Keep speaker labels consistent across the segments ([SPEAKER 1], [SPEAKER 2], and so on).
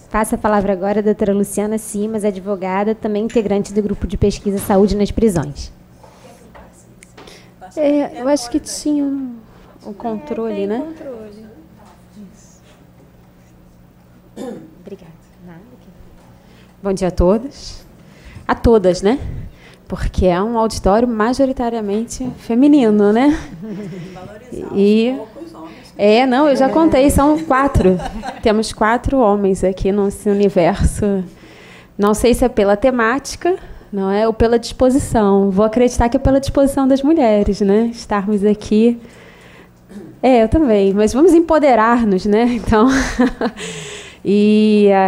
[SPEAKER 1] Passa a palavra agora a doutora Luciana Simas, advogada, também integrante do grupo de pesquisa Saúde nas Prisões. Eu acho que tinha o controle, né? Controle. Isso. Obrigada. Nada. Bom dia a todos. A todas, né? Porque é um auditório majoritariamente feminino, né? E não, eu já contei, são 4. Temos 4 homens aqui nesse universo. Não sei se é pela temática, não é, ou pela disposição. Vou acreditar que é pela disposição das mulheres, né? Estarmos aqui. Eu também, mas vamos empoderar-nos, né? Então,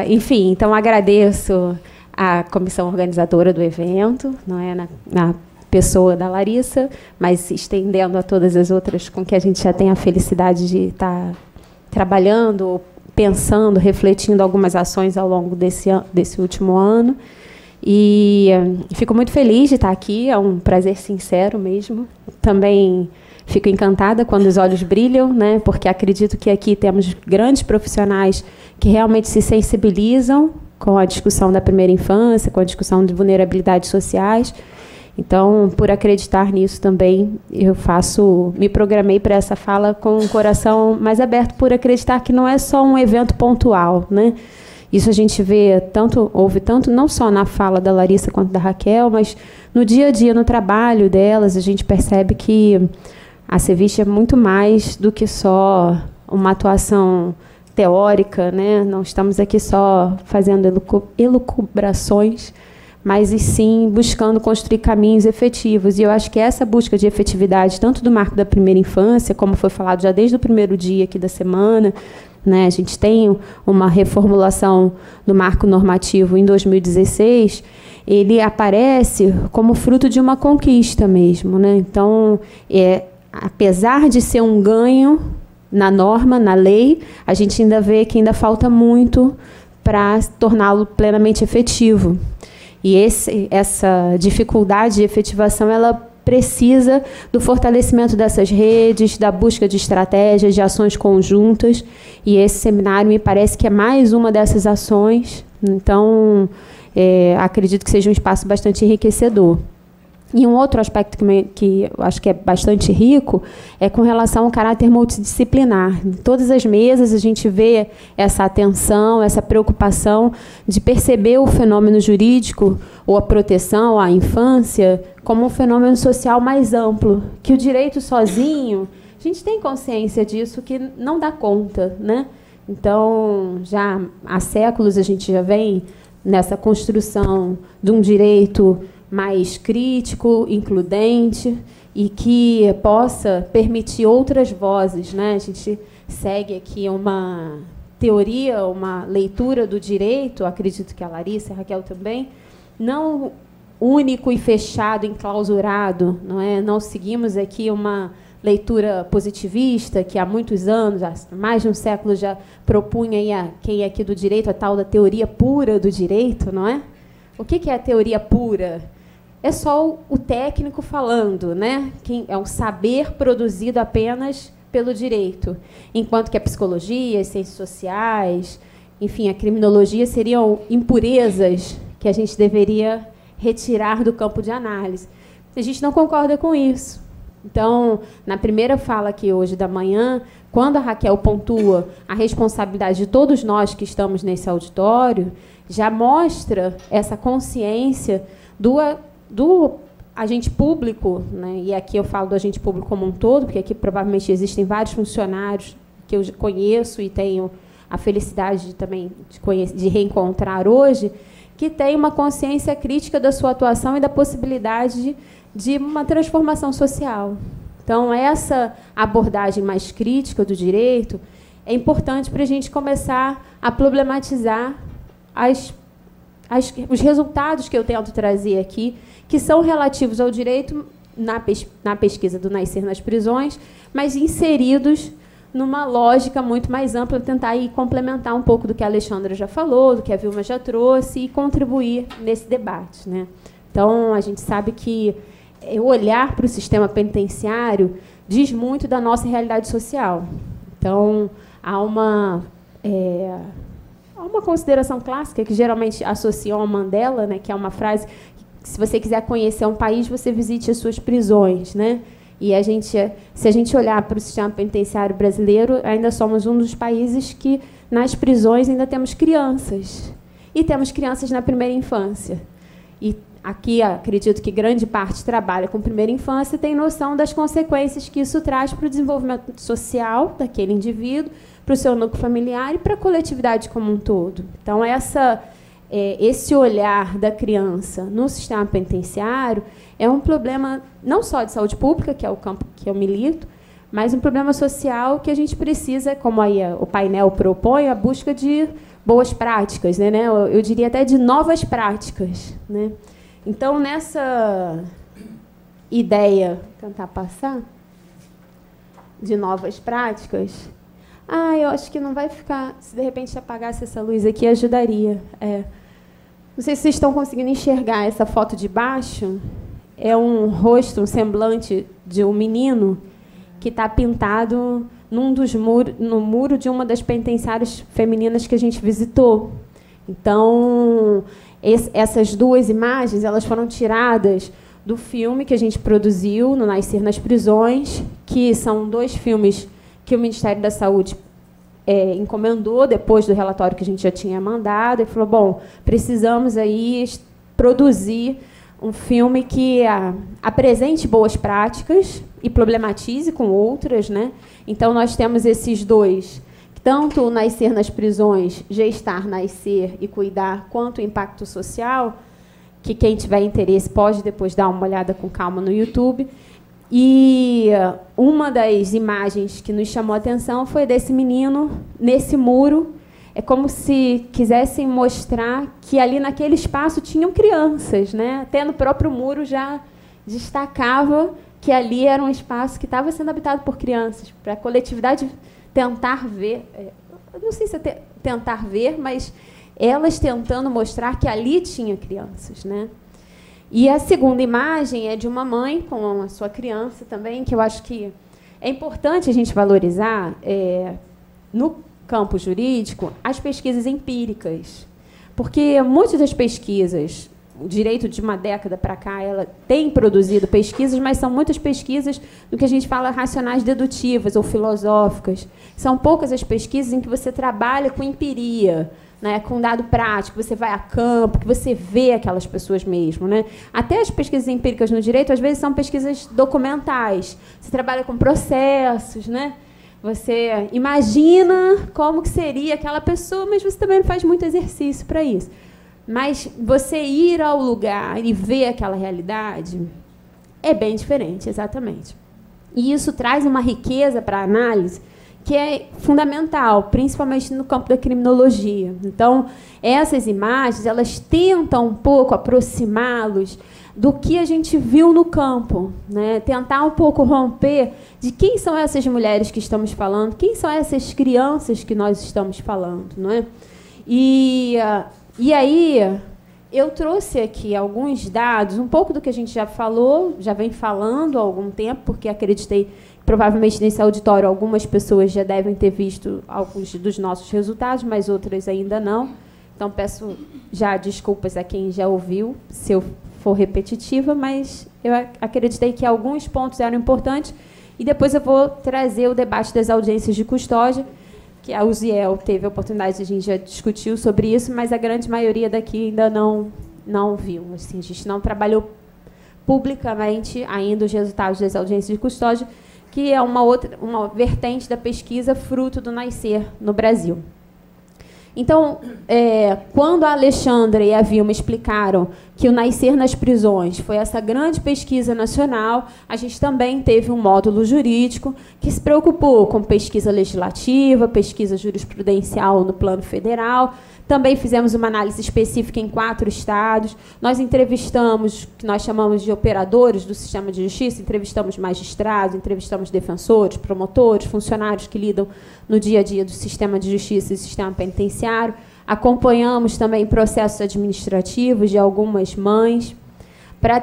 [SPEAKER 1] enfim, então agradeço a comissão organizadora do evento, não é, na pessoa da Larissa, mas estendendo a todas as outras com que a gente já tem a felicidade de estar trabalhando, pensando, refletindo algumas ações ao longo desse último ano. E fico muito feliz de estar aqui, é um prazer sincero mesmo. Também fico encantada quando os olhos brilham, né, porque acredito que aqui temos grandes profissionais que realmente se sensibilizam com a discussão da primeira infância, com a discussão de vulnerabilidades sociais. Então, por acreditar nisso também, me programei para essa fala com um coração mais aberto, por acreditar que não é só um evento pontual, né? Isso a gente ouve tanto, não só na fala da Larissa quanto da Raquel, mas no dia a dia, no trabalho delas, a gente percebe que a Ceviche é muito mais do que só uma atuação teórica, né? Não estamos aqui só fazendo elucubrações, mas e sim buscando construir caminhos efetivos. E eu acho que essa busca de efetividade, tanto do marco da primeira infância, como foi falado já desde o primeiro dia aqui da semana, né, a gente tem uma reformulação do marco normativo em 2016, ele aparece como fruto de uma conquista mesmo, né? Então, apesar de ser um ganho na norma, na lei, a gente ainda vê que ainda falta muito para torná-lo plenamente efetivo. E essa dificuldade de efetivação, ela precisa do fortalecimento dessas redes, da busca de estratégias, de ações conjuntas. E esse seminário me parece que é mais uma dessas ações. Então, acredito que seja um espaço bastante enriquecedor. E um outro aspecto que eu acho que é bastante rico é com relação ao caráter multidisciplinar. Em todas as mesas a gente vê essa atenção, essa preocupação de perceber o fenômeno jurídico ou a proteção à infância como um fenômeno social mais amplo, que o direito sozinho, a gente tem consciência disso, que não dá conta, né? Então, já há séculos a gente já vem nessa construção de um direito mais crítico, includente, e que possa permitir outras vozes, né? A gente segue aqui uma teoria, uma leitura do direito, acredito que a Larissa e a Raquel também, não único e fechado, enclausurado, não é? Não seguimos aqui uma leitura positivista, que há muitos anos, há mais de um século, já propunha aí quem é aqui do direito, a tal da teoria pura do direito, não é? O que é a teoria pura? É só o técnico falando, né? É um saber produzido apenas pelo direito, enquanto que a psicologia, as ciências sociais, enfim, a criminologia seriam impurezas que a gente deveria retirar do campo de análise. A gente não concorda com isso. Então, na primeira fala aqui hoje da manhã, quando a Raquel pontua a responsabilidade de todos nós que estamos nesse auditório, já mostra essa consciência do agente público, né? E aqui eu falo do agente público como um todo, porque aqui provavelmente existem vários funcionários que eu conheço e tenho a felicidade também de reencontrar hoje, que tem uma consciência crítica da sua atuação e da possibilidade de uma transformação social. Então, essa abordagem mais crítica do direito, é importante para a gente começar a problematizar os resultados que eu tento trazer aqui, que são relativos ao direito na pesquisa do Nascer nas Prisões, mas inseridos numa lógica muito mais ampla, tentar aí complementar um pouco do que a Alexandra já falou, do que a Vilma já trouxe, e contribuir nesse debate, né? Então, a gente sabe que olhar para o sistema penitenciário diz muito da nossa realidade social. Então, há uma consideração clássica que geralmente associam ao Mandela, né, que é uma frase que, se você quiser conhecer um país, você visite as suas prisões, né? E se a gente olhar para o sistema penitenciário brasileiro, ainda somos um dos países que, nas prisões, ainda temos crianças. E temos crianças na primeira infância. E aqui, acredito que grande parte trabalha com primeira infância e tem noção das consequências que isso traz para o desenvolvimento social daquele indivíduo, para o seu núcleo familiar e para a coletividade como um todo. Então, esse olhar da criança no sistema penitenciário é um problema não só de saúde pública, que é o campo que eu milito, mas um problema social que a gente precisa, como aí o painel propõe, a busca de boas práticas, né? Eu diria até de novas práticas, né? Então, nessa ideia, tentar passar, de novas práticas, eu acho que não vai ficar... Se, de repente, apagasse essa luz aqui, ajudaria. Não sei se vocês estão conseguindo enxergar essa foto de baixo. É um rosto, um semblante de um menino que está pintado no muro de uma das penitenciárias femininas que a gente visitou. Então, essas duas imagens, elas foram tiradas do filme que a gente produziu no Nascer nas Prisões, que são 2 filmes que o Ministério da Saúde encomendou depois do relatório que a gente já tinha mandado, e falou, bom, precisamos aí produzir um filme que apresente boas práticas e problematize com outras, né? Então, nós temos esses 2, tanto o Nascer nas Prisões, Gestar, Nascer e Cuidar, quanto o impacto social, que quem tiver interesse pode depois dar uma olhada com calma no YouTube. E uma das imagens que nos chamou a atenção foi desse menino nesse muro. É como se quisessem mostrar que ali naquele espaço tinham crianças, né? Até no próprio muro já destacava que ali era um espaço que estava sendo habitado por crianças, para a coletividade tentar ver, não sei se é tentar ver, mas elas tentando mostrar que ali tinha crianças, né? E a segunda imagem é de uma mãe com a sua criança também, que eu acho que é importante a gente valorizar, no campo jurídico, as pesquisas empíricas. Porque muitas das pesquisas, o direito de uma década para cá, ela tem produzido pesquisas, mas são muitas pesquisas do que a gente fala racionais dedutivas ou filosóficas. São poucas as pesquisas em que você trabalha com empiria, né, com dado prático, você vai a campo, que você vê aquelas pessoas mesmo, né? Até as pesquisas empíricas no direito, às vezes, são pesquisas documentais. Você trabalha com processos, né? Você imagina como que seria aquela pessoa, mas você também não faz muito exercício para isso. Mas você ir ao lugar e ver aquela realidade é bem diferente, exatamente. E isso traz uma riqueza para a análise que é fundamental, principalmente no campo da criminologia. Então, essas imagens, elas tentam um pouco aproximá-los do que a gente viu no campo, né? Tentar um pouco romper de quem são essas mulheres que estamos falando, quem são essas crianças que nós estamos falando, não é? E aí eu trouxe aqui alguns dados, um pouco do que a gente já falou, já vem falando há algum tempo, porque acreditei que provavelmente nesse auditório algumas pessoas já devem ter visto alguns dos nossos resultados, mas outras ainda não. Então, peço já desculpas a quem já ouviu, se eu for repetitiva, mas eu acreditei que alguns pontos eram importantes, e depois eu vou trazer o debate das audiências de custódia, que a Uziel teve a oportunidade, a gente já discutiu sobre isso, mas a grande maioria daqui ainda não viu. Assim, a gente não trabalhou publicamente ainda os resultados das audiências de custódia, que é uma vertente da pesquisa fruto do Nascer no Brasil. Então, quando a Alexandra e a Vilma explicaram que o Nascer nas Prisões foi essa grande pesquisa nacional, a gente também teve um módulo jurídico que se preocupou com pesquisa legislativa, pesquisa jurisprudencial no plano federal. Também fizemos uma análise específica em 4 estados. Nós entrevistamos, que nós chamamos de operadores do sistema de justiça, entrevistamos magistrados, entrevistamos defensores, promotores, funcionários que lidam no dia a dia do sistema de justiça e do sistema penitenciário. Acompanhamos também processos administrativos de algumas mães para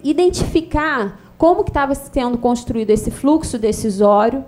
[SPEAKER 1] identificar como que estava sendo construído esse fluxo decisório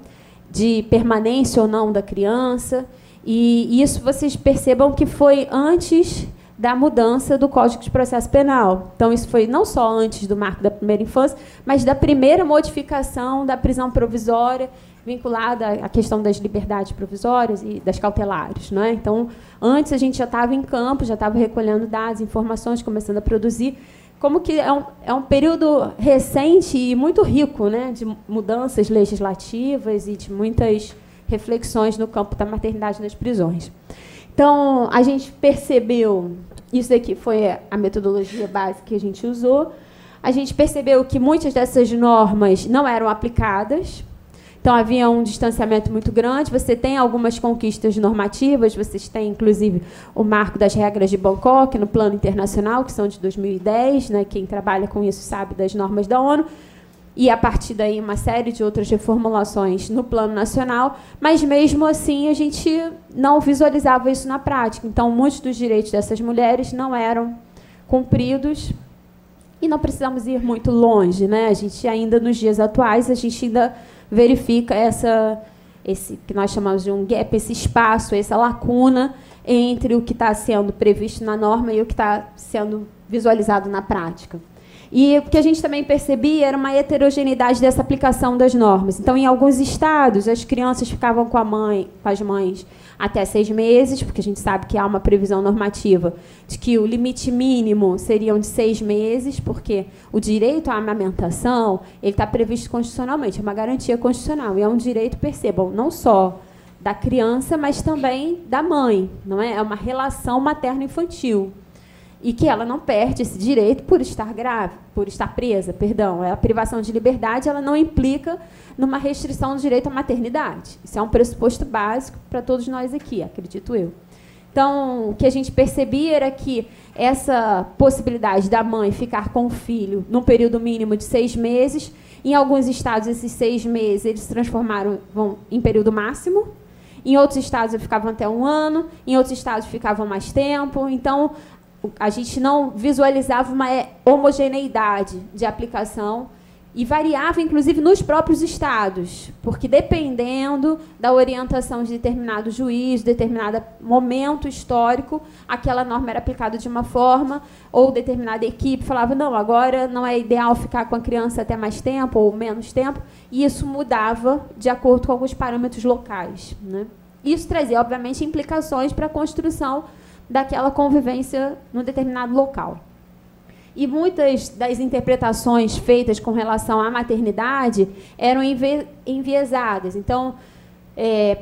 [SPEAKER 1] de permanência ou não da criança. E isso vocês percebam que foi antes da mudança do Código de Processo Penal. Então, isso foi não só antes do marco da primeira infância, mas da primeira modificação da prisão provisória, vinculada à questão das liberdades provisórias e das cautelares. Não é? Então, antes a gente já estava em campo, já estava recolhendo dados, informações, começando a produzir. Como que é um período recente e muito rico, né, de mudanças legislativas e de muitas reflexões no campo da maternidade nas prisões. Então, a gente percebeu, isso aqui foi a metodologia básica que a gente usou, a gente percebeu que muitas dessas normas não eram aplicadas, então havia um distanciamento muito grande. Você tem algumas conquistas normativas, vocês têm, inclusive, o marco das regras de Bangkok no plano internacional, que são de 2010, né? Quem trabalha com isso sabe das normas da ONU, e, a partir daí, uma série de outras reformulações no plano nacional, mas, mesmo assim, a gente não visualizava isso na prática. Então, muitos dos direitos dessas mulheres não eram cumpridos e não precisamos ir muito longe. Né? A gente ainda, nos dias atuais, a gente ainda verifica esse que nós chamamos de um gap, esse espaço, essa lacuna entre o que está sendo previsto na norma e o que está sendo visualizado na prática. E o que a gente também percebia era uma heterogeneidade dessa aplicação das normas. Então, em alguns estados, as crianças ficavam com as mães até 6 meses, porque a gente sabe que há uma previsão normativa de que o limite mínimo seriam de 6 meses, porque o direito à amamentação ele está previsto constitucionalmente, é uma garantia constitucional, e é um direito, percebam, não só da criança, mas também da mãe, não é? É uma relação materno-infantil. E que ela não perde esse direito por estar grávida, por estar presa, perdão. A privação de liberdade ela não implica numa restrição do direito à maternidade. Isso é um pressuposto básico para todos nós aqui, acredito eu. Então, o que a gente percebia era que essa possibilidade da mãe ficar com o filho num período mínimo de 6 meses, em alguns estados, esses 6 meses eles se transformaram em período máximo. Em outros estados, ficavam até 1 ano. Em outros estados, ficavam mais tempo. Então, a gente não visualizava uma homogeneidade de aplicação e variava, inclusive, nos próprios estados, porque, dependendo da orientação de determinado juiz, determinado momento histórico, aquela norma era aplicada de uma forma, ou determinada equipe falava, não, agora não é ideal ficar com a criança até mais tempo ou menos tempo, e isso mudava de acordo com alguns parâmetros locais. Né? Isso trazia, obviamente, implicações para a construção daquela convivência num determinado local. E muitas das interpretações feitas com relação à maternidade eram enviesadas. Então,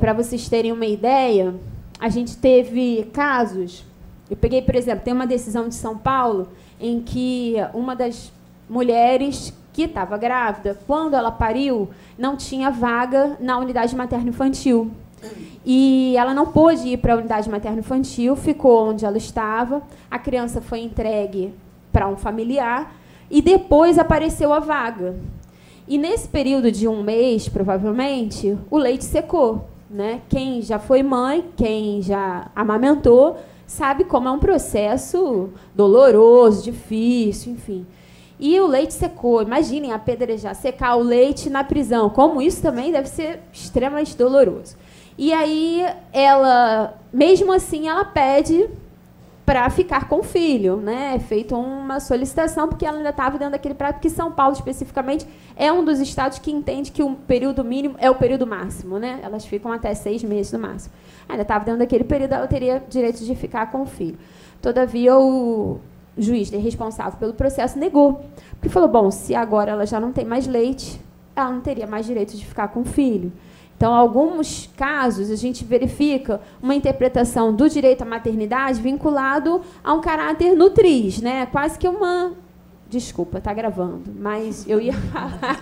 [SPEAKER 1] para vocês terem uma ideia, a gente teve casos... Eu peguei, por exemplo, tem uma decisão de São Paulo em que uma das mulheres que estava grávida, quando ela pariu, não tinha vaga na unidade materno-infantil. E ela não pôde ir para a unidade materno-infantil, ficou onde ela estava, a criança foi entregue para um familiar e depois apareceu a vaga. E nesse período de 1 mês, provavelmente, o leite secou. Né? Quem já foi mãe, quem já amamentou, sabe como é um processo doloroso, difícil, enfim. E o leite secou. Imaginem apedrejar, secar o leite na prisão, como isso também deve ser extremamente doloroso. E aí, ela, mesmo assim, ela pede para ficar com o filho, né? É feita uma solicitação, porque ela ainda estava dentro daquele prazo, porque São Paulo, especificamente, é um dos estados que entende que o período mínimo é o período máximo, né? Elas ficam até 6 meses no máximo. Ainda estava dentro daquele período, ela teria direito de ficar com o filho. Todavia, o juiz responsável pelo processo negou, porque falou, bom, se agora ela já não tem mais leite, ela não teria mais direito de ficar com o filho. Então, alguns casos, a gente verifica uma interpretação do direito à maternidade vinculado a um caráter nutriz, né? Quase que uma... Desculpa, está gravando, mas eu ia falar...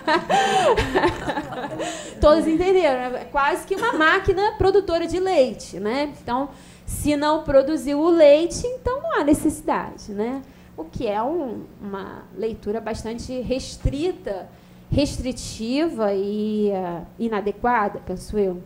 [SPEAKER 1] Todos entenderam, né? Quase que uma máquina produtora de leite, né? Então, se não produziu o leite, então não há necessidade, né? O que é uma leitura bastante restritiva e inadequada, penso eu.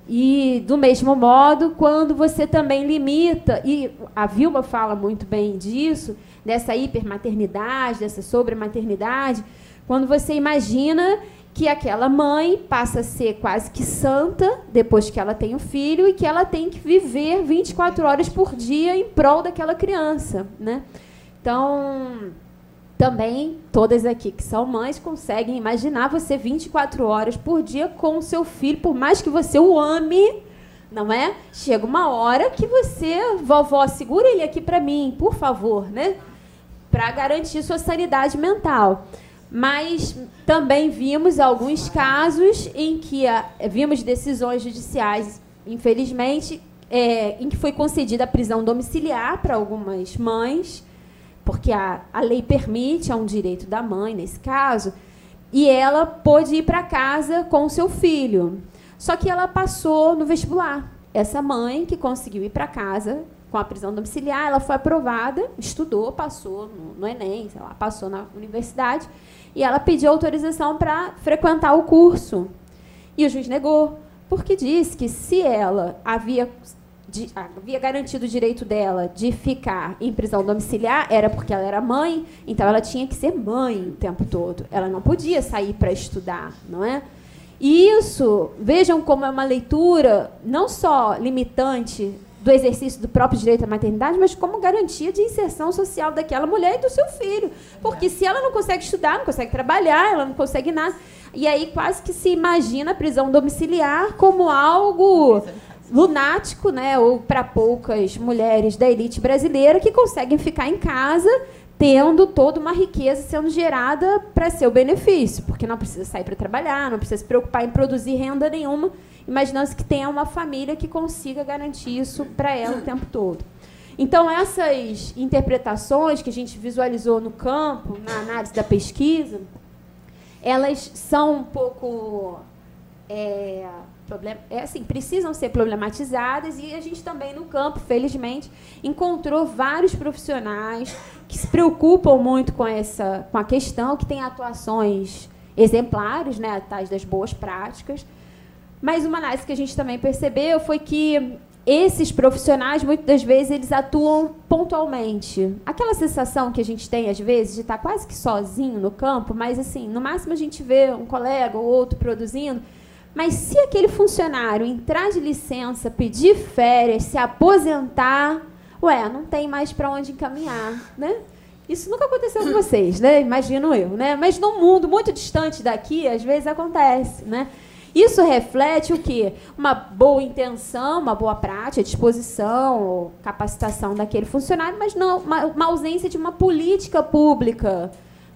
[SPEAKER 1] E, do mesmo modo, quando você também limita, e a Vilma fala muito bem disso, dessa hipermaternidade, dessa sobrematernidade, quando você imagina que aquela mãe passa a ser quase que santa depois que ela tem o filho e que ela tem que viver 24 horas por dia em prol daquela criança, né? Então, também, todas aqui que são mães conseguem imaginar você 24 horas por dia com o seu filho, por mais que você o ame, não é? Chega uma hora que você, vovó, segura ele aqui para mim, por favor, né? Para garantir sua sanidade mental. Mas também vimos alguns casos em que vimos decisões judiciais, infelizmente, em que foi concedida a prisão domiciliar para algumas mães, porque a lei permite, é um direito da mãe, nesse caso, e ela pôde ir para casa com o seu filho. Só que ela passou no vestibular. Essa mãe que conseguiu ir para casa com a prisão domiciliar, ela foi aprovada, estudou, passou no Enem, sei lá, passou na universidade, e ela pediu autorização para frequentar o curso. E o juiz negou, porque disse que se ela havia garantido o direito dela de ficar em prisão domiciliar, era porque ela era mãe, então ela tinha que ser mãe o tempo todo. Ela não podia sair para estudar, não é? E isso, vejam como é uma leitura não só limitante do exercício do próprio direito à maternidade, mas como garantia de inserção social daquela mulher e do seu filho. Porque se ela não consegue estudar, não consegue trabalhar, ela não consegue nada. E aí quase que se imagina a prisão domiciliar como algo lunático, né? Ou para poucas mulheres da elite brasileira que conseguem ficar em casa tendo toda uma riqueza sendo gerada para seu benefício, porque não precisa sair para trabalhar, não precisa se preocupar em produzir renda nenhuma, imaginando-se que tenha uma família que consiga garantir isso para ela o tempo todo. Então, essas interpretações que a gente visualizou no campo, na análise da pesquisa, elas são um pouco... assim, precisam ser problematizadas, e a gente também no campo, felizmente, encontrou vários profissionais que se preocupam muito com a questão, que têm atuações exemplares, né, tais das boas práticas. Mas uma análise que a gente também percebeu foi que esses profissionais, muitas das vezes, eles atuam pontualmente. Aquela sensação que a gente tem, às vezes, de estar quase que sozinho no campo, mas, assim, no máximo a gente vê um colega ou outro produzindo. Mas se aquele funcionário entrar de licença, pedir férias, se aposentar, não tem mais para onde encaminhar, né? Isso nunca aconteceu com vocês, né? Imagino eu, né? Mas num mundo muito distante daqui, às vezes acontece, né? Isso reflete o quê? Uma boa intenção, uma boa prática, disposição ou capacitação daquele funcionário, mas não uma ausência de uma política pública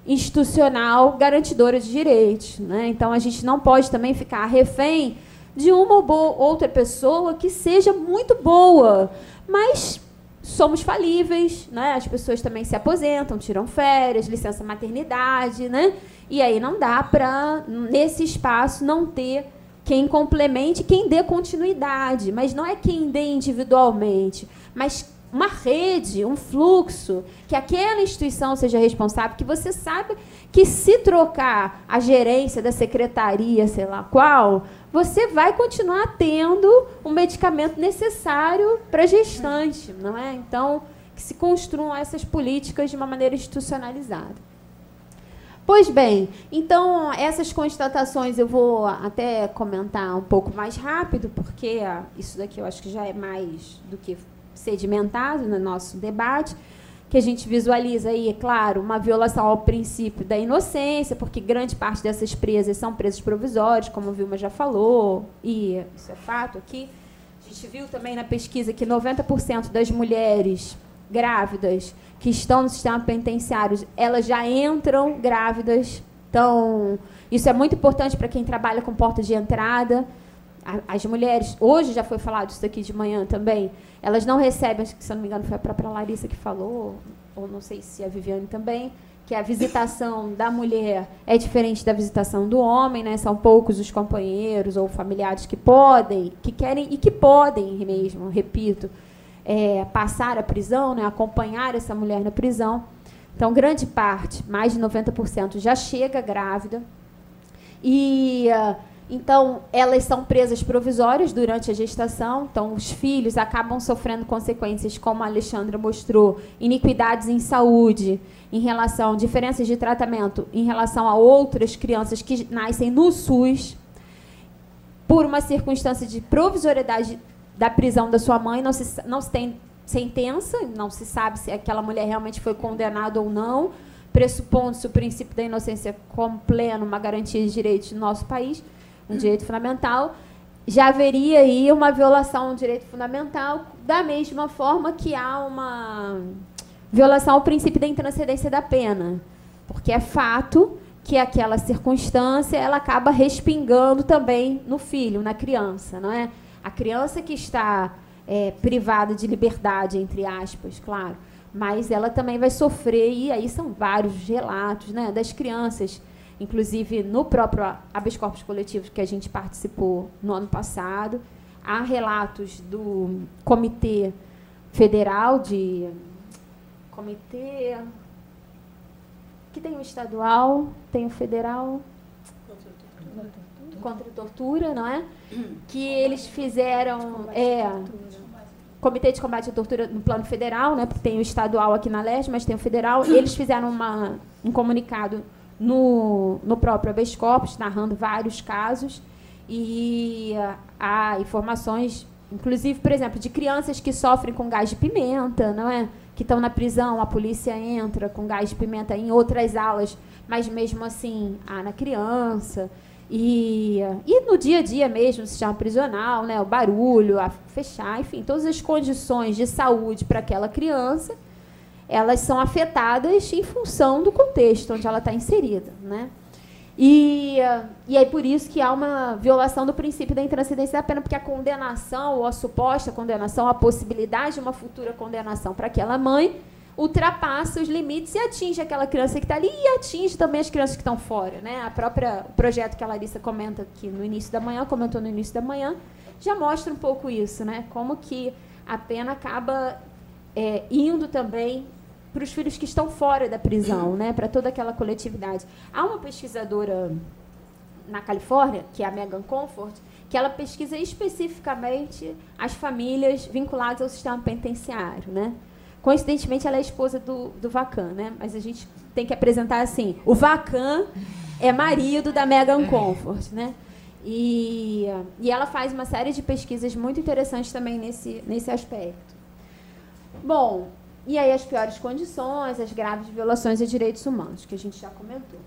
[SPEAKER 1] institucional garantidora de direitos, né? Então, a gente não pode também ficar refém de uma ou outra pessoa que seja muito boa, mas somos falíveis, né? As pessoas também se aposentam, tiram férias, licença maternidade, né? E aí não dá para, nesse espaço, não ter quem complemente, quem dê continuidade, mas não é quem dê individualmente, mas uma rede, um fluxo, que aquela instituição seja responsável, que você sabe que se trocar a gerência da secretaria, sei lá qual, você vai continuar tendo o medicamento necessário para a gestante, não é? Então, que se construam essas políticas de uma maneira institucionalizada. Pois bem, então, essas constatações eu vou até comentar um pouco mais rápido, porque isso daqui eu acho que já é mais do que sedimentado no nosso debate, que a gente visualiza aí, é claro, uma violação ao princípio da inocência, porque grande parte dessas presas são presas provisórias, como a Vilma já falou, e isso é fato aqui. A gente viu também na pesquisa que 90% das mulheres grávidas que estão no sistema penitenciário, elas já entram grávidas. Então, isso é muito importante para quem trabalha com porta de entrada. as mulheres, hoje já foi falado isso aqui de manhã também, elas não recebem, acho que, se eu não me engano foi a própria Larissa que falou, ou não sei se a Viviane também, que a visitação da mulher é diferente da visitação do homem, né? São poucos os companheiros ou familiares que podem, que querem e que podem mesmo, repito, passar a prisão, né? Acompanhar essa mulher na prisão. Então, grande parte, mais de 90%, já chega grávida. E, então, elas são presas provisórias durante a gestação. Então, os filhos acabam sofrendo consequências, como a Alexandra mostrou, iniquidades em saúde, em relação a diferenças de tratamento em relação a outras crianças que nascem no SUS, por uma circunstância de provisoriedade da prisão da sua mãe, não se tem sentença, não se sabe se aquela mulher realmente foi condenada ou não, pressupondo-se o princípio da inocência como pleno, uma garantia de direitos no nosso país, um direito fundamental, já haveria aí uma violação ao direito fundamental, da mesma forma que há uma violação ao princípio da intranscendência da pena, porque é fato que aquela circunstância ela acaba respingando também no filho, na criança, não é? A criança que está privada de liberdade, entre aspas, claro, mas ela também vai sofrer, e aí são vários relatos, né, das crianças, inclusive no próprio habeas corpus coletivo que a gente participou no ano passado, há relatos do Comitê Federal de... Comitê... que tem o estadual, tem o federal... Contra a tortura, não é? Que eles fizeram... Comitê de Combate à Tortura no plano federal, né? Porque tem o estadual aqui na Leste, mas tem o federal. Eles fizeram um comunicado no próprio habeas corpus, narrando vários casos. E há informações, inclusive, por exemplo, de crianças que sofrem com gás de pimenta, não é? Que estão na prisão, a polícia entra com gás de pimenta em outras alas, mas mesmo assim há na criança. E no dia a dia mesmo, no sistema prisional, né, o barulho, a fechar, enfim, todas as condições de saúde para aquela criança, elas são afetadas em função do contexto onde ela está inserida, né? E é por isso que há uma violação do princípio da intranscendência da pena, porque a condenação, ou a suposta condenação, a possibilidade de uma futura condenação para aquela mãe, ultrapassa os limites e atinge aquela criança que está ali e atinge também as crianças que estão fora, né? O projeto que a Larissa comenta aqui no início da manhã, comentou no início da manhã, já mostra um pouco isso, né? Como que a pena acaba indo também para os filhos que estão fora da prisão, né? Para toda aquela coletividade. Há uma pesquisadora na Califórnia, que é a Megan Comfort, que ela pesquisa especificamente as famílias vinculadas ao sistema penitenciário, né? Coincidentemente, ela é esposa do Vacan, né? Mas a gente tem que apresentar assim, o Vacan é marido da Megan Comfort, né? E ela faz uma série de pesquisas muito interessantes também nesse aspecto. Bom, e aí as piores condições, as graves violações a direitos humanos, que a gente já comentou.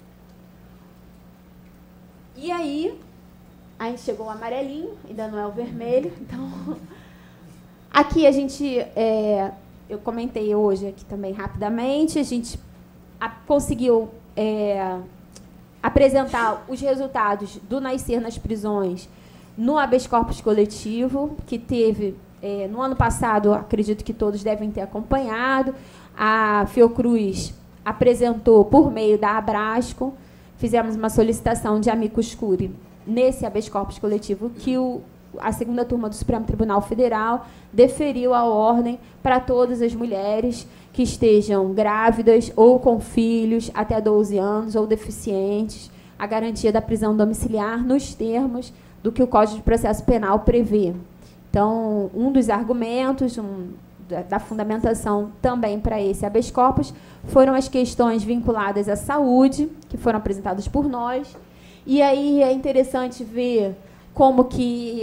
[SPEAKER 1] E aí chegou o amarelinho, ainda não é o vermelho. Então, aqui a gente... eu comentei hoje aqui também rapidamente, a gente conseguiu apresentar os resultados do Nascer nas Prisões no habeas corpus coletivo, que teve, no ano passado, acredito que todos devem ter acompanhado, a Fiocruz apresentou por meio da Abrasco, fizemos uma solicitação de amicus curiae nesse habeas corpus coletivo, que a segunda turma do Supremo Tribunal Federal deferiu a ordem para todas as mulheres que estejam grávidas ou com filhos até 12 anos ou deficientes, a garantia da prisão domiciliar nos termos do que o Código de Processo Penal prevê. Então, um dos argumentos da fundamentação também para esse habeas corpus foram as questões vinculadas à saúde, que foram apresentadas por nós. E aí é interessante ver como que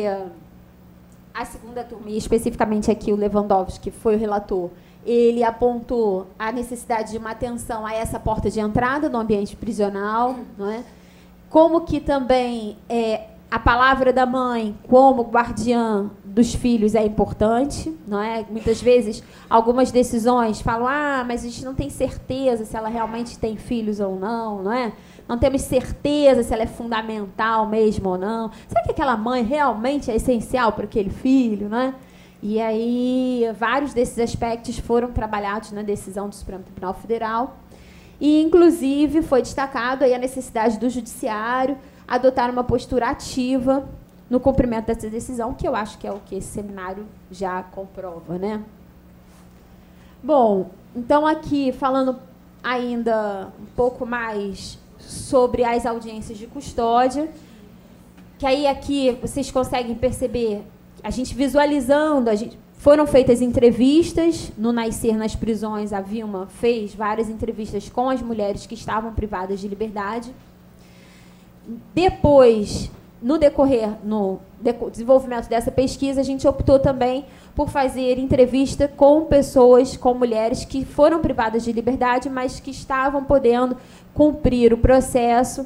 [SPEAKER 1] a segunda turma, e especificamente aqui o Lewandowski, que foi o relator, ele apontou a necessidade de uma atenção a essa porta de entrada no ambiente prisional, não é? Como que também a palavra da mãe como guardiã dos filhos é importante, não é? Muitas vezes algumas decisões falam, mas a gente não tem certeza se ela realmente tem filhos ou não, não é?
[SPEAKER 2] não temos certeza se ela é fundamental mesmo ou não. Será que aquela mãe realmente é essencial para aquele filho, né? E aí, vários desses aspectos foram trabalhados na decisão do Supremo Tribunal Federal. E, inclusive, foi destacado aí a necessidade do Judiciário adotar uma postura ativa no cumprimento dessa decisão, que eu acho que é o que esse seminário já comprova, né? Bom, então aqui, falando ainda um pouco mais sobre as audiências de custódia, que aí aqui vocês conseguem perceber, a gente visualizando, foram feitas entrevistas no Nascer nas Prisões, a Vilma fez várias entrevistas com as mulheres que estavam privadas de liberdade. Depois, no desenvolvimento dessa pesquisa, a gente optou também por fazer entrevista com pessoas, com mulheres que foram privadas de liberdade, mas que estavam podendo cumprir o processo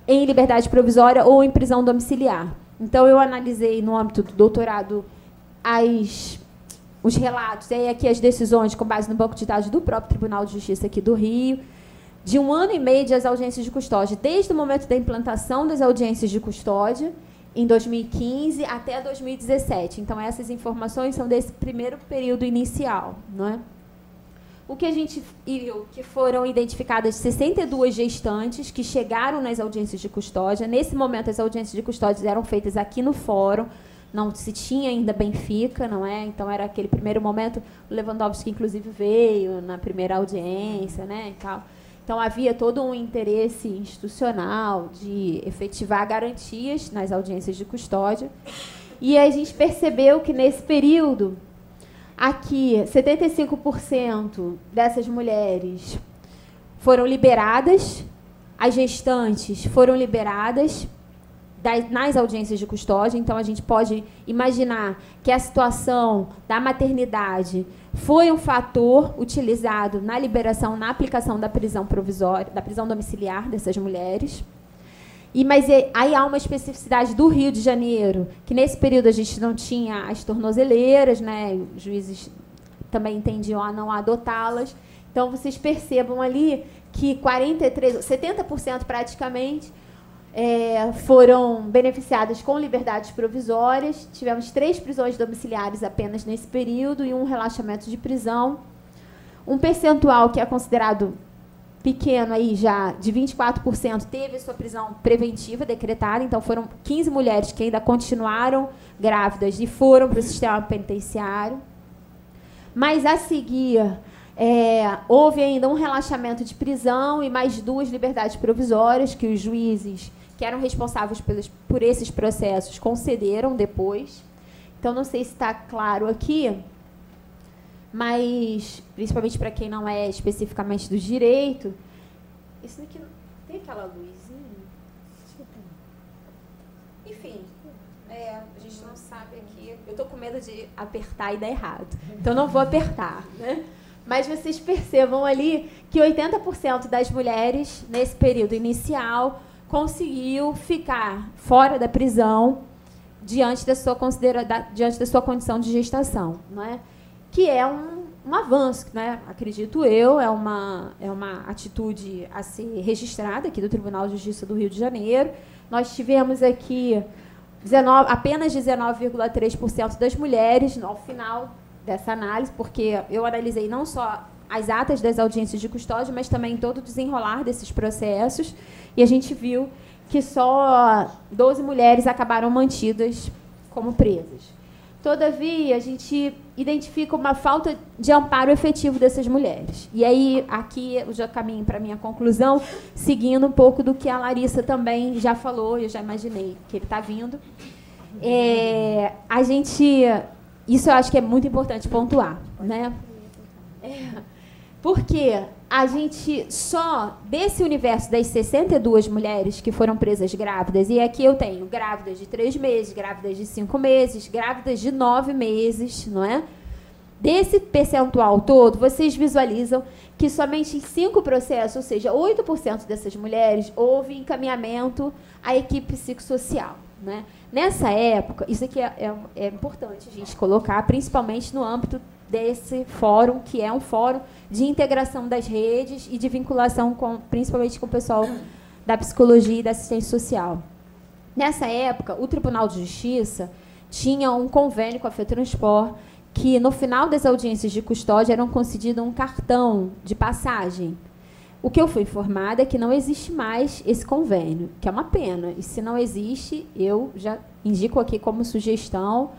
[SPEAKER 2] em liberdade provisória ou em prisão domiciliar. Então, eu analisei, no âmbito do doutorado, os relatos, e aí aqui as decisões com base no banco de dados do próprio Tribunal de Justiça aqui do Rio, de 1 ano e meio das audiências de custódia, desde o momento da implantação das audiências de custódia, em 2015 até 2017. Então, essas informações são desse primeiro período inicial, não é? O que a gente viu que foram identificadas 62 gestantes que chegaram nas audiências de custódia. Nesse momento, as audiências de custódia eram feitas aqui no fórum, não se tinha ainda Benfica, não é? Então, era aquele primeiro momento, o Lewandowski, inclusive, veio na primeira audiência, né, e tal. Então, havia todo um interesse institucional de efetivar garantias nas audiências de custódia. E a gente percebeu que, nesse período, aqui, 75% dessas mulheres foram liberadas, as gestantes foram liberadas nas audiências de custódia. Então, a gente pode imaginar que a situação da maternidade foi um fator utilizado na liberação, na aplicação da prisão provisória, da prisão domiciliar dessas mulheres. Mas aí há uma especificidade do Rio de Janeiro, que nesse período a gente não tinha as tornozeleiras, né? Os juízes também entendiam a não adotá-las. Então, vocês percebam ali que 70% praticamente foram beneficiadas com liberdades provisórias. Tivemos 3 prisões domiciliares apenas nesse período e um relaxamento de prisão. Um percentual que é considerado pequeno, aí já de 24%, teve sua prisão preventiva decretada. Então, foram 15 mulheres que ainda continuaram grávidas e foram para o sistema penitenciário. Mas, a seguir, houve ainda um relaxamento de prisão e mais 2 liberdades provisórias que os juízes que eram responsáveis por esses processos concederam depois. Então, não sei se está claro aqui, mas, principalmente para quem não é especificamente do direito, isso daqui tem aquela luzinha? Enfim, a gente não sabe aqui. Eu estou com medo de apertar e dar errado, então não vou apertar, né? Mas vocês percebam ali que 80% das mulheres, nesse período inicial, conseguiu ficar fora da prisão diante da sua condição de gestação, não é? Que é um avanço, né? Acredito eu, é uma atitude a ser registrada aqui do Tribunal de Justiça do Rio de Janeiro. Nós tivemos aqui apenas 19,3% das mulheres ao final dessa análise, porque eu analisei não só as atas das audiências de custódia, mas também todo o desenrolar desses processos, e a gente viu que só 12 mulheres acabaram mantidas como presas. Todavia, a gente identifica uma falta de amparo efetivo dessas mulheres. E aí, aqui, eu já caminho para a minha conclusão, seguindo um pouco do que a Larissa também já falou, eu já imaginei que ele está vindo. Isso eu acho que é muito importante pontuar, né? Porque a gente só, desse universo das 62 mulheres que foram presas grávidas, e aqui eu tenho grávidas de 3 meses, grávidas de 5 meses, grávidas de 9 meses, não é? Desse percentual todo, vocês visualizam que somente em 5 processos, ou seja, 8% dessas mulheres, houve encaminhamento à equipe psicossocial, né? Nessa época, isso aqui é importante a gente colocar, principalmente no âmbito desse fórum, que é um fórum de integração das redes e de vinculação principalmente com o pessoal da psicologia e da assistência social. Nessa época, o Tribunal de Justiça tinha um convênio com a FETranspor, que, no final das audiências de custódia, eram concedido um cartão de passagem. O que eu fui informada é que não existe mais esse convênio, que é uma pena. E, se não existe, eu já indico aqui como sugestão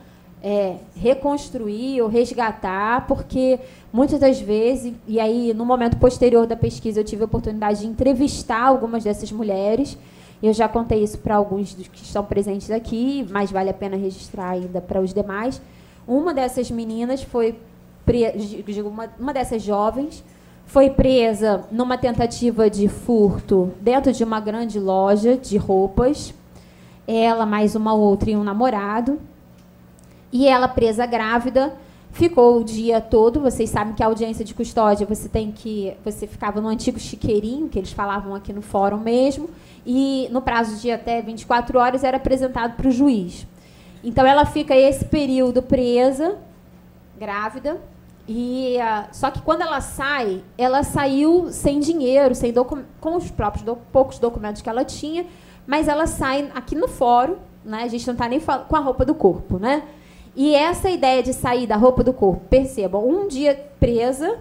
[SPEAKER 2] reconstruir ou resgatar, porque, muitas das vezes, e aí, no momento posterior da pesquisa, eu tive a oportunidade de entrevistar algumas dessas mulheres. Eu já contei isso para alguns dos que estão presentes aqui, mas vale a pena registrar ainda para os demais. Uma dessas meninas foi uma dessas jovens foi presa numa tentativa de furto dentro de uma grande loja de roupas. Ela, mais uma outra e um namorado. E ela, presa grávida, ficou o dia todo. Vocês sabem que a audiência de custódia você ficava no antigo chiqueirinho, que eles falavam aqui no fórum mesmo, e no prazo de até 24 horas era apresentado para o juiz. Então, ela fica esse período presa, grávida, só que quando ela saiu sem dinheiro, com os próprios poucos documentos que ela tinha, mas ela sai aqui no fórum, né, a gente não está nem com a roupa do corpo, né? E essa ideia de sair da roupa do corpo, percebam, um dia presa,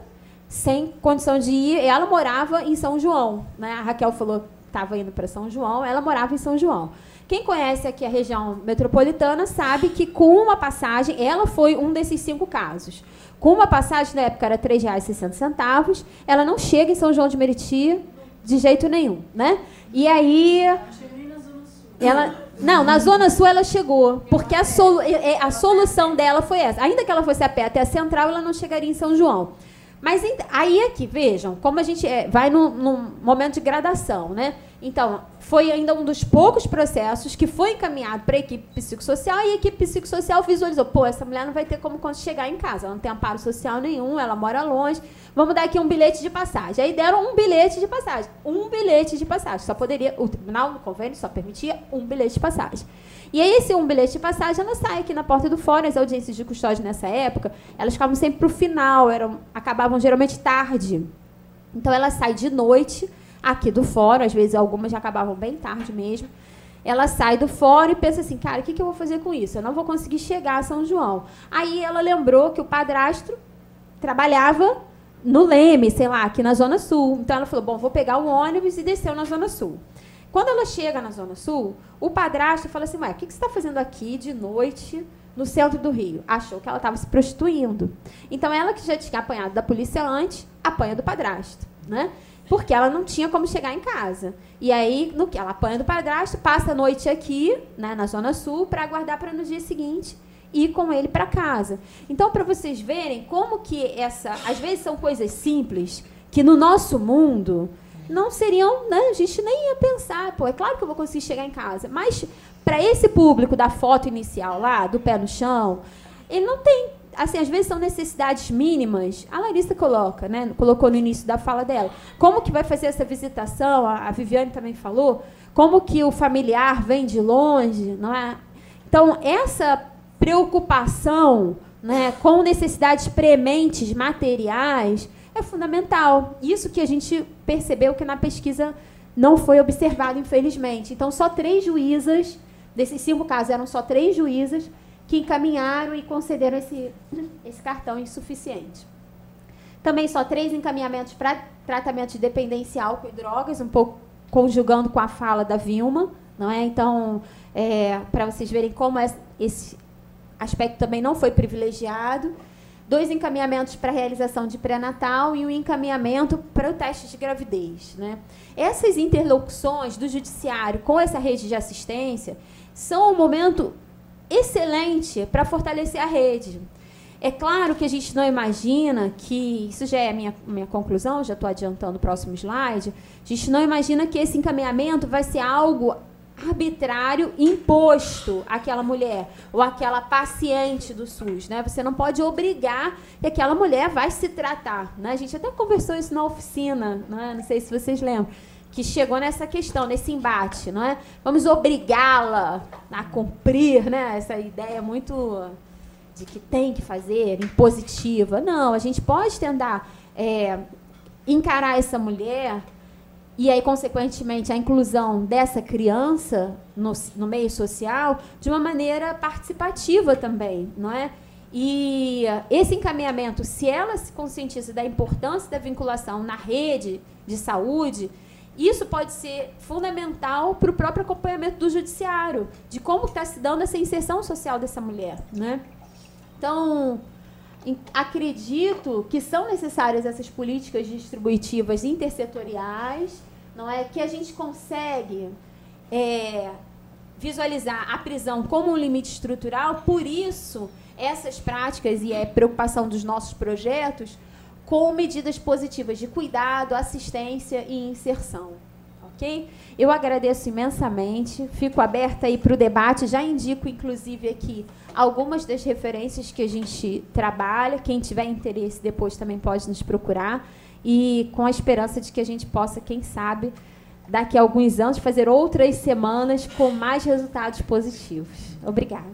[SPEAKER 2] sem condição de ir, ela morava em São João, né? A Raquel falou que estava indo para São João, ela morava em São João. Quem conhece aqui a região metropolitana sabe que, com uma passagem, ela foi um desses 5 casos. Com uma passagem, na época, era R$ 3,60, ela não chega em São João de Meriti de jeito nenhum, né? E aí... Não, na Zona Sul ela chegou, porque a solução dela foi essa. Ainda que ela fosse a pé até a Central, ela não chegaria em São João. Mas aí aqui, vejam, como a gente vai num momento de gradação, né? Então, foi ainda um dos poucos processos que foi encaminhado para a equipe psicossocial, e a equipe psicossocial visualizou, pô, essa mulher não vai ter como chegar em casa, ela não tem amparo social nenhum, ela mora longe, vamos dar aqui um bilhete de passagem. Aí deram um bilhete de passagem, só poderia, o tribunal, no convênio, só permitia um bilhete de passagem. E aí, esse um bilhete de passagem, ela sai aqui na porta do fórum. As audiências de custódia nessa época, elas ficavam sempre para o final, acabavam geralmente tarde. Então, ela sai de noite aqui do fórum, às vezes algumas já acabavam bem tarde mesmo. Ela sai do fórum e pensa assim, cara, o que eu vou fazer com isso? Eu não vou conseguir chegar a São João. Aí ela lembrou que o padrasto trabalhava no Leme, sei lá, aqui na Zona Sul. Então, ela falou, bom, vou pegar o ônibus, e desceu na Zona Sul. Quando ela chega na Zona Sul, o padrasto fala assim, ué, o que você está fazendo aqui de noite no centro do Rio? Achou que ela estava se prostituindo. Então, ela, que já tinha apanhado da polícia antes, apanha do padrasto, né? Porque ela não tinha como chegar em casa. E aí, no que ela apanha do padrasto, passa a noite aqui, né, na Zona Sul, para aguardar para no dia seguinte ir com ele para casa. Então, para vocês verem como que às vezes são coisas simples que no nosso mundo não seriam, né, a gente nem ia pensar, pô, é claro que eu vou conseguir chegar em casa. Mas, para esse público da foto inicial lá, do pé no chão, ele não tem, assim, às vezes são necessidades mínimas. A Larissa colocou no início da fala dela. Como que vai fazer essa visitação? A Viviane também falou. Como que o familiar vem de longe, não é? Então, essa preocupação, né, com necessidades prementes materiais é fundamental. Isso que a gente percebeu que na pesquisa não foi observado, infelizmente. Então, só 3 juízas, desses 5 casos, eram só 3 juízas que encaminharam e concederam esse cartão insuficiente. Também só 3 encaminhamentos para tratamento de dependência álcool e drogas, um pouco conjugando com a fala da Vilma, não é? Então, para vocês verem como esse aspecto também não foi privilegiado. 2 encaminhamentos para a realização de pré-natal e um encaminhamento para o teste de gravidez, né? Essas interlocuções do judiciário com essa rede de assistência são um momento excelente para fortalecer a rede. É claro que a gente não imagina que, isso já é a minha conclusão, já estou adiantando o próximo slide, a gente não imagina que esse encaminhamento vai ser algo arbitrário imposto àquela mulher ou àquela paciente do SUS, né? Você não pode obrigar que aquela mulher vai se tratar, né? A gente até conversou isso na oficina, né? Não sei se vocês lembram, que chegou nessa questão, nesse embate, não é? Vamos obrigá-la a cumprir, né? Essa ideia muito de que tem que fazer, impositiva. Não, a gente pode tentar encarar essa mulher e aí, consequentemente, a inclusão dessa criança no meio social de uma maneira participativa também, não é? E esse encaminhamento, se ela se conscientiza da importância da vinculação na rede de saúde, isso pode ser fundamental para o próprio acompanhamento do judiciário, de como está se dando essa inserção social dessa mulher, né? Então, acredito que são necessárias essas políticas distributivas intersetoriais, não é, que a gente consegue visualizar a prisão como um limite estrutural. Por isso, essas práticas e a preocupação dos nossos projetos com medidas positivas de cuidado, assistência e inserção. Ok? Eu agradeço imensamente, fico aberta aí para o debate, já indico, inclusive, aqui algumas das referências que a gente trabalha. Quem tiver interesse depois também pode nos procurar, e com a esperança de que a gente possa, quem sabe, daqui a alguns anos, fazer outras semanas com mais resultados positivos. Obrigada.